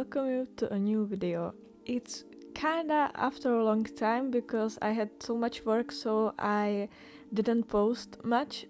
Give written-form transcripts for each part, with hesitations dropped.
welcome you to a new video. It's kinda after a long time because I had so much work, so I didn't post much,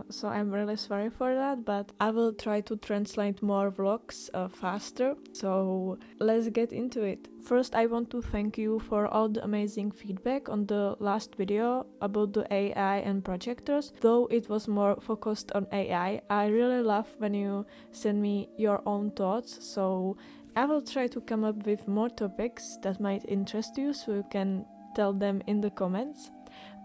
so I'm really sorry for that, but I will try to translate more vlogs faster, so let's get into it. First, I want to thank you for all the amazing feedback on the last video about the AI and projectors. Though it was more focused on AI, I really love when you send me your own thoughts, so I will try to come up with more topics that might interest you, so you can tell them in the comments.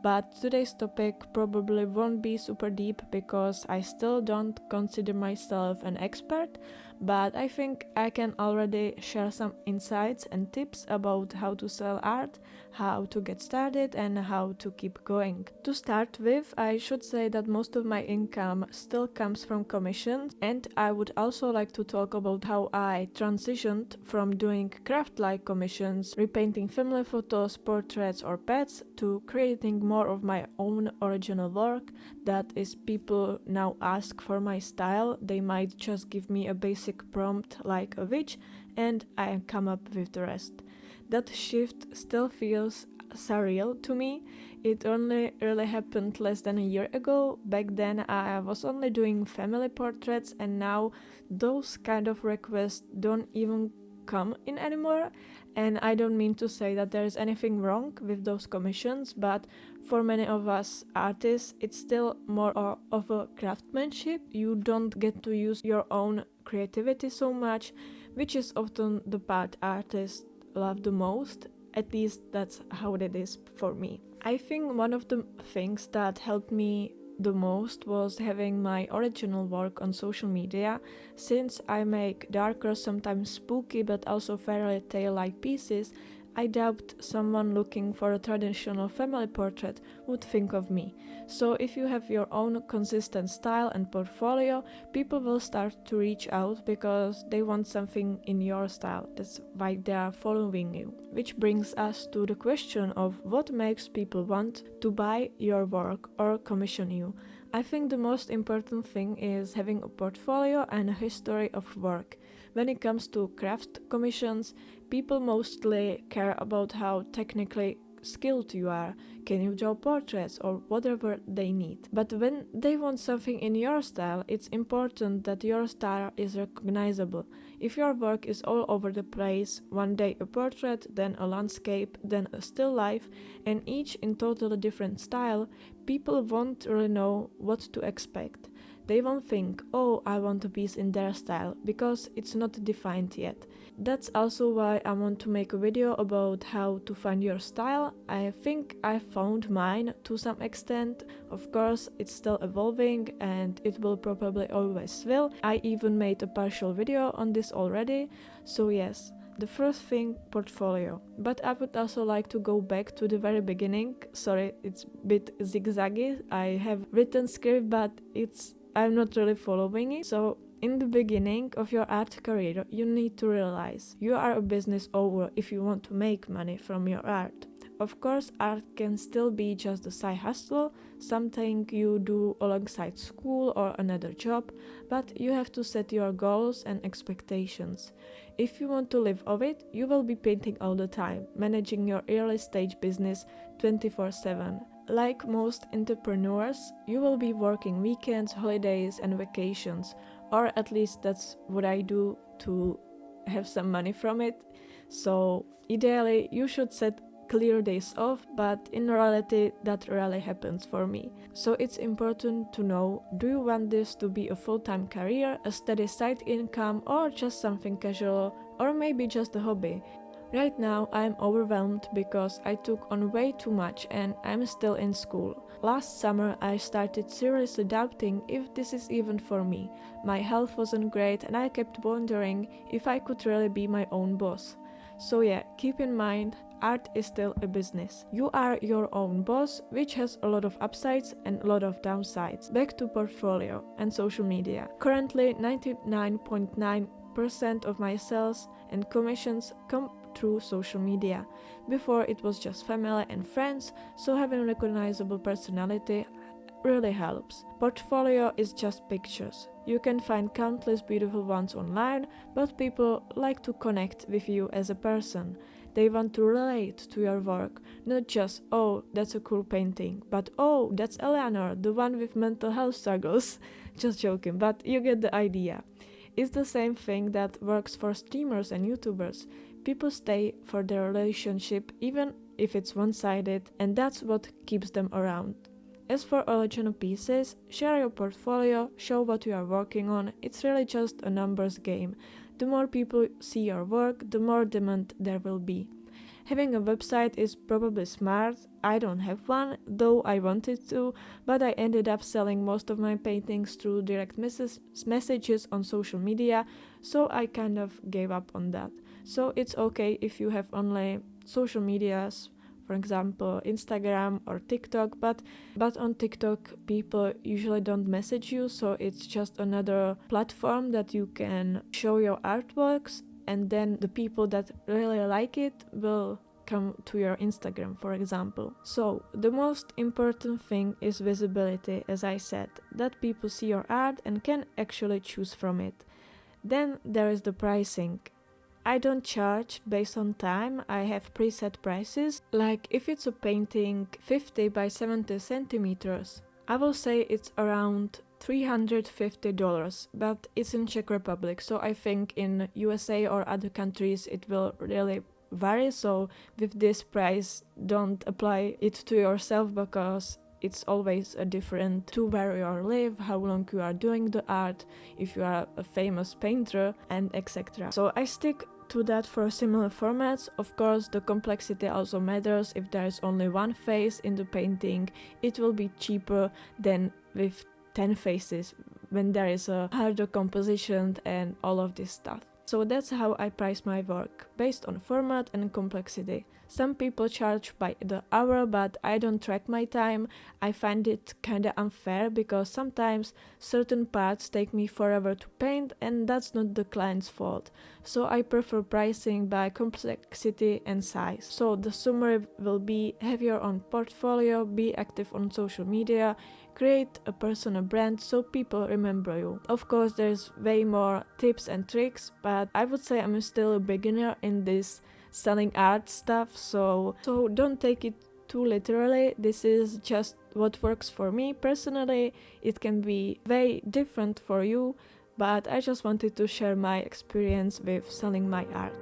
But today's topic probably won't be super deep because I still don't consider myself an expert, but I think I can already share some insights and tips about how to sell art, how to get started and how to keep going. To start with, I should say that most of my income still comes from commissions, and I would also like to talk about how I transitioned from doing craft-like commissions, repainting family photos, portraits or pets, to creating more of my own original work. That is, people now ask for my style. They might just give me a basic prompt like a witch and I come up with the rest. That shift still feels surreal to me. It only really happened less than a year ago. Back then I was only doing family portraits, and now those kind of requests don't even come in anymore. And I don't mean to say that there is anything wrong with those commissions, but for many of us artists it's still more of a craftsmanship. You don't get to use your own creativity so much, which is often the part artists love the most. At least that's how it is for me. I think one of the things that helped me the most was having my original work on social media. Since I make darker, sometimes spooky but also fairy tale-like pieces, I doubt someone looking for a traditional family portrait would think of me. So if you have your own consistent style and portfolio, people will start to reach out because they want something in your style. That's why they are following you. Which brings us to the question of what makes people want to buy your work or commission you. I think the most important thing is having a portfolio and a history of work. When it comes to craft commissions, people mostly care about how technically skilled you are, can you draw portraits or whatever they need. But when they want something in your style, it's important that your style is recognizable. If your work is all over the place, one day a portrait, then a landscape, then a still life, and each in totally different style, people won't really know what to expect. They won't think, oh, I want a piece in their style, because it's not defined yet. That's also why I want to make a video about how to find your style. I think I found mine to some extent. Of course, it's still evolving and it will probably always will. I even made a partial video on this already, so yes. The first thing, portfolio. But I would also like to go back to the very beginning. Sorry, it's a bit zigzaggy. I have written script, but I'm not really following it. So in the beginning of your art career, you need to realize you are a business owner if you want to make money from your art. Of course, art can still be just a side hustle, something you do alongside school or another job, but you have to set your goals and expectations. If you want to live of it, you will be painting all the time, managing your early stage business 24/7. Like most entrepreneurs, you will be working weekends, holidays and vacations, or at least that's what I do to have some money from it. So ideally you should set clear days off, but in reality that rarely happens for me. So it's important to know, do you want this to be a full-time career, a steady side income, or just something casual, or maybe just a hobby? Right now I'm overwhelmed because I took on way too much and I'm still in school. Last summer I started seriously doubting if this is even for me. My health wasn't great and I kept wondering if I could really be my own boss. So yeah, keep in mind, art is still a business. You are your own boss, which has a lot of upsides and a lot of downsides. Back to portfolio and social media. Currently 99.9% of my sales and commissions come through social media. Before it was just family and friends, so having a recognizable personality really helps. Portfolio is just pictures. You can find countless beautiful ones online, but people like to connect with you as a person. They want to relate to your work, not just, oh, that's a cool painting, but oh, that's Eleanor, the one with mental health struggles. Just joking, but you get the idea. It's the same thing that works for streamers and YouTubers. People stay for their relationship even if it's one-sided, and that's what keeps them around. As for original pieces, share your portfolio, show what you are working on. It's really just a numbers game. The more people see your work, the more demand there will be. Having a website is probably smart. I don't have one, though I wanted to, but I ended up selling most of my paintings through direct messages on social media, so I kind of gave up on that. So it's okay if you have only social medias, for example Instagram or TikTok, but on TikTok people usually don't message you, so it's just another platform that you can show your artworks, and then the people that really like it will come to your Instagram, for example. So the most important thing is visibility, as I said, that people see your art and can actually choose from it. Then there is the pricing. I don't charge based on time, I have preset prices. Like if it's a painting 50 by 70 centimeters, I will say it's around $350, but it's in Czech Republic, so I think in USA or other countries it will really vary, so with this price don't apply it to yourself because it's always a different to where you live, how long you are doing the art, if you are a famous painter, and etc. So I stick to that for similar formats. Of course, the complexity also matters. If there is only one face in the painting, it will be cheaper than with 10 faces when there is a harder composition and all of this stuff. So that's how I price my work, based on format and complexity. Some people charge by the hour, but I don't track my time. I find it kinda unfair because sometimes certain parts take me forever to paint and that's not the client's fault. So I prefer pricing by complexity and size. So the summary will be: have your own portfolio, be active on social media, create a personal brand so people remember you. Of course, there's way more tips and tricks, but I would say I'm still a beginner in this selling art stuff, so don't take it too literally. This is just what works for me personally. It can be way different for you, but I just wanted to share my experience with selling my art.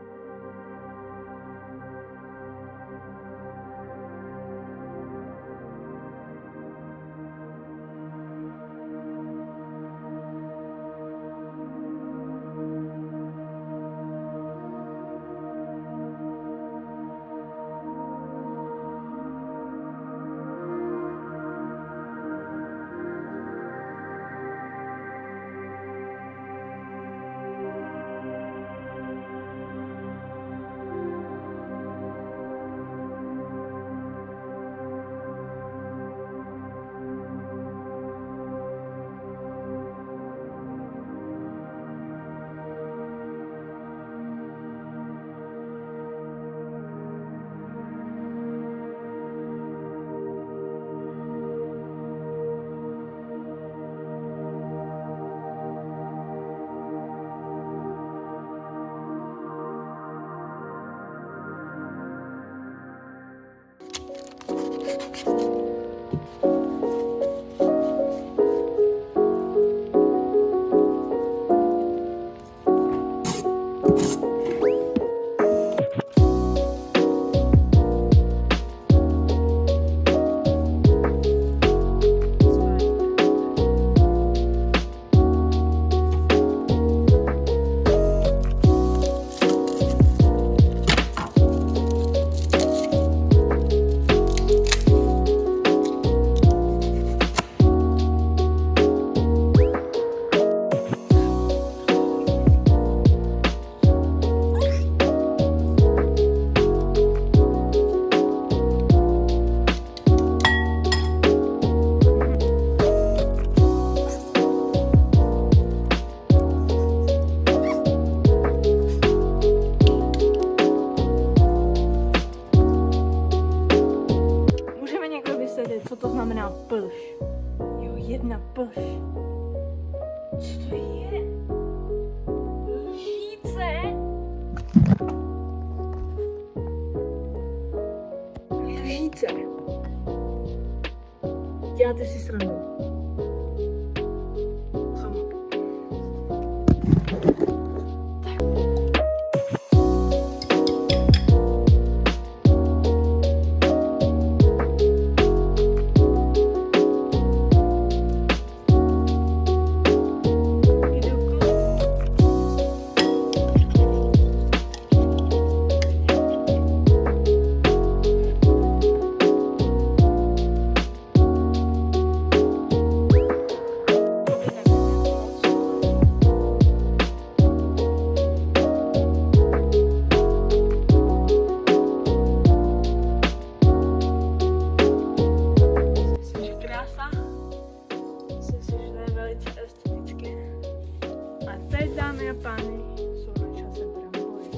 Co to znamená plž? jedna plž. Co to je? Lžíce? Lžíce. Děláte si srandu. Dámy a pány, jsou na čase brambory.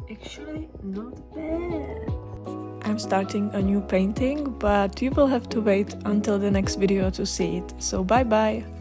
Actually, not bad. I'm starting a new painting, but you will have to wait until the next video to see it. So bye bye!